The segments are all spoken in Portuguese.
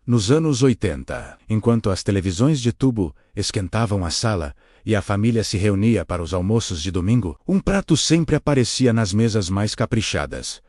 Nos anos 80, enquanto as televisões de tubo esquentavam a sala e a família se reunia para os almoços de domingo, um prato sempre aparecia nas mesas mais caprichadas.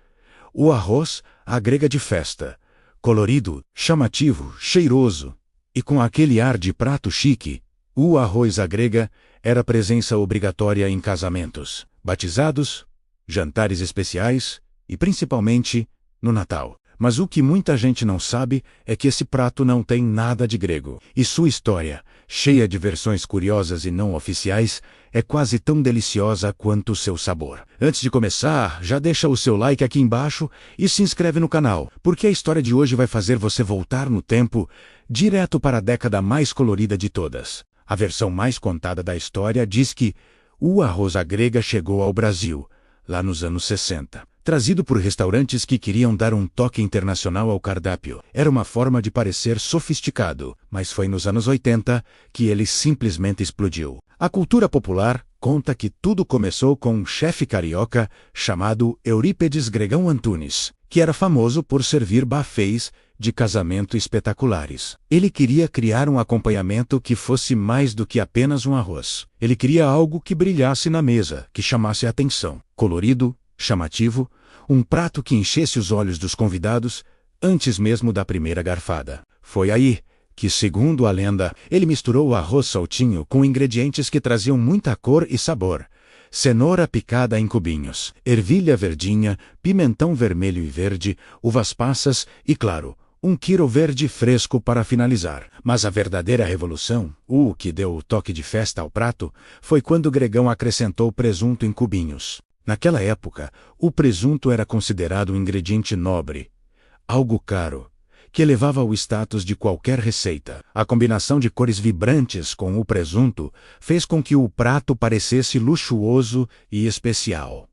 O arroz à grega de festa, colorido, chamativo, cheiroso e com aquele ar de prato chique. O arroz à grega era presença obrigatória em casamentos, batizados, jantares especiais e principalmente no Natal. Mas o que muita gente não sabe é que esse prato não tem nada de grego. E sua história, cheia de versões curiosas e não oficiais, é quase tão deliciosa quanto o seu sabor. Antes de começar, já deixa o seu like aqui embaixo e se inscreve no canal, porque a história de hoje vai fazer você voltar no tempo, direto para a década mais colorida de todas. A versão mais contada da história diz que o arroz à grega chegou ao Brasil, lá nos anos 60. Trazido por restaurantes que queriam dar um toque internacional ao cardápio. Era uma forma de parecer sofisticado, mas foi nos anos 80 que ele simplesmente explodiu. A cultura popular conta que tudo começou com um chefe carioca chamado Eurípedes Gregão Antunes, que era famoso por servir buffets de casamento espetaculares. Ele queria criar um acompanhamento que fosse mais do que apenas um arroz. Ele queria algo que brilhasse na mesa, que chamasse a atenção. Colorido, chamativo, um prato que enchesse os olhos dos convidados antes mesmo da primeira garfada. Foi aí que, segundo a lenda, ele misturou o arroz saltinho com ingredientes que traziam muita cor e sabor. Cenoura picada em cubinhos, ervilha verdinha, pimentão vermelho e verde, uvas passas e, claro, um quiro verde fresco para finalizar. Mas a verdadeira revolução, o que deu o toque de festa ao prato, foi quando Gregão acrescentou presunto em cubinhos. Naquela época, o presunto era considerado um ingrediente nobre, algo caro, que elevava o status de qualquer receita. A combinação de cores vibrantes com o presunto fez com que o prato parecesse luxuoso e especial.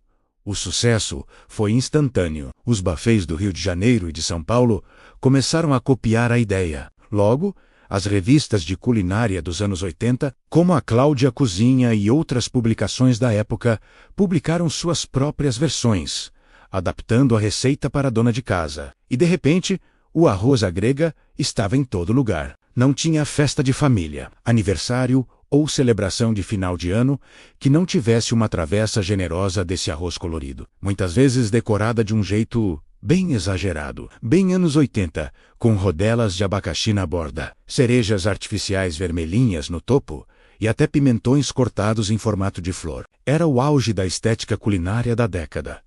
O sucesso foi instantâneo. Os buffets do Rio de Janeiro e de São Paulo começaram a copiar a ideia. Logo, as revistas de culinária dos anos 80, como a Cláudia Cozinha e outras publicações da época, publicaram suas próprias versões, adaptando a receita para a dona de casa. E de repente, o arroz à grega estava em todo lugar. Não tinha festa de família, aniversário ou celebração de final de ano que não tivesse uma travessa generosa desse arroz colorido, muitas vezes decorada de um jeito bem exagerado, bem anos 80, com rodelas de abacaxi na borda, cerejas artificiais vermelhinhas no topo e até pimentões cortados em formato de flor. Era o auge da estética culinária da década.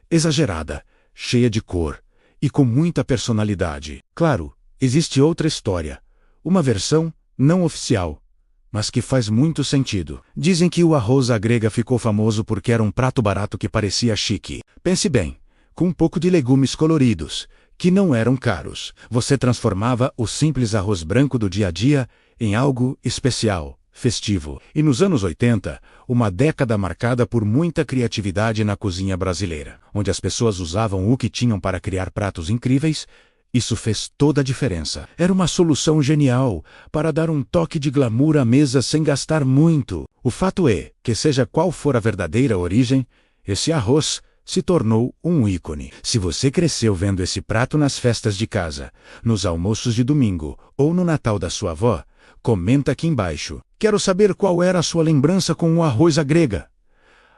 Exagerada, cheia de cor e com muita personalidade. Claro, existe outra história, uma versão não oficial, mas que faz muito sentido. Dizem que o arroz à grega ficou famoso porque era um prato barato que parecia chique. Pense bem. Com um pouco de legumes coloridos, que não eram caros. Você transformava o simples arroz branco do dia a dia em algo especial, festivo. E nos anos 80, uma década marcada por muita criatividade na cozinha brasileira, onde as pessoas usavam o que tinham para criar pratos incríveis. Isso fez toda a diferença. Era uma solução genial para dar um toque de glamour à mesa sem gastar muito. O fato é que, seja qual for a verdadeira origem, esse arroz se tornou um ícone. Se você cresceu vendo esse prato nas festas de casa, nos almoços de domingo ou no Natal da sua avó, comenta aqui embaixo. Quero saber qual era a sua lembrança com o arroz à grega.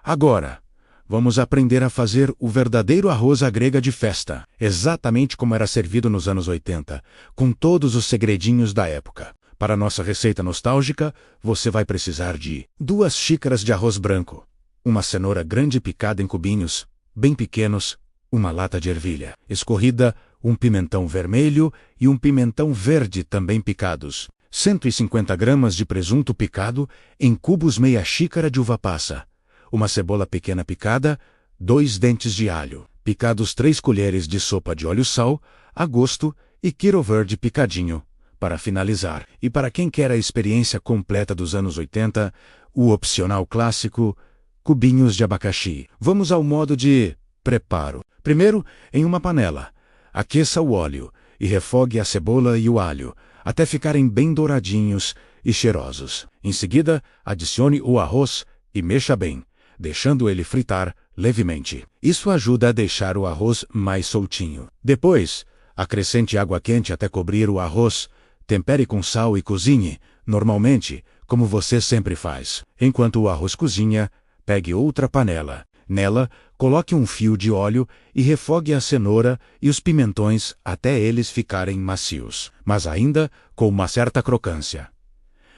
Agora, vamos aprender a fazer o verdadeiro arroz à grega de festa, exatamente como era servido nos anos 80, com todos os segredinhos da época. Para nossa receita nostálgica, você vai precisar de 2 xícaras de arroz branco, uma cenoura grande picada em cubinhos, bem pequenos, uma lata de ervilha escorrida, um pimentão vermelho e um pimentão verde também picados, 150 gramas de presunto picado em cubos, meia xícara de uva passa, uma cebola pequena picada, 2 dentes de alho, picados 3 colheres de sopa de óleo-sal, a gosto e quiro verde picadinho, para finalizar. E para quem quer a experiência completa dos anos 80, o opcional clássico, cubinhos de abacaxi. Vamos ao modo de preparo. Primeiro, em uma panela, aqueça o óleo e refogue a cebola e o alho, até ficarem bem douradinhos e cheirosos. Em seguida, adicione o arroz e mexa bem, deixando ele fritar levemente. Isso ajuda a deixar o arroz mais soltinho. Depois, Acrescente água quente até cobrir o arroz, tempere com sal e cozinhe, normalmente, como você sempre faz. Enquanto o arroz cozinha, pegue outra panela. Nela, coloque um fio de óleo e refogue a cenoura e os pimentões até eles ficarem macios, mas ainda com uma certa crocância.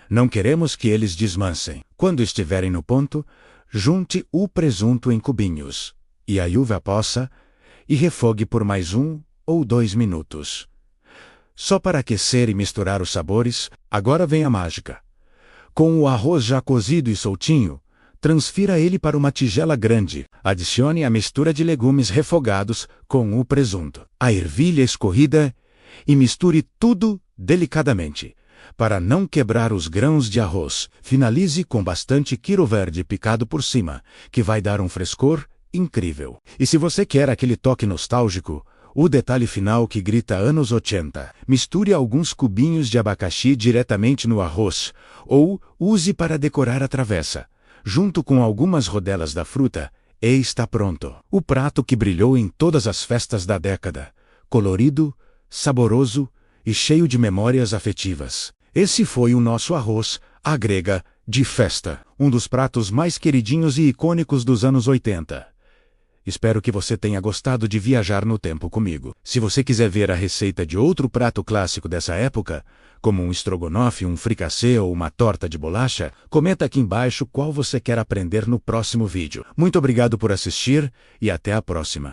Não queremos que eles desmancem. Quando estiverem no ponto, junte o presunto em cubinhos e a uva passa e refogue por mais 1 ou 2 minutos. Só para aquecer e misturar os sabores, agora vem a mágica. Com o arroz já cozido e soltinho, transfira ele para uma tigela grande. Adicione a mistura de legumes refogados com o presunto, a ervilha escorrida e misture tudo delicadamente. Para não quebrar os grãos de arroz, finalize com bastante quiro verde picado por cima, que vai dar um frescor incrível. E se você quer aquele toque nostálgico, o detalhe final que grita anos 80, misture alguns cubinhos de abacaxi diretamente no arroz, ou use para decorar a travessa. Junto com algumas rodelas da fruta, e está pronto. O prato que brilhou em todas as festas da década. Colorido, saboroso e cheio de memórias afetivas. Esse foi o nosso arroz, à grega, de festa. Um dos pratos mais queridinhos e icônicos dos anos 80. Espero que você tenha gostado de viajar no tempo comigo. Se você quiser ver a receita de outro prato clássico dessa época, como um estrogonofe, um fricassê ou uma torta de bolacha, comenta aqui embaixo qual você quer aprender no próximo vídeo. Muito obrigado por assistir e até a próxima.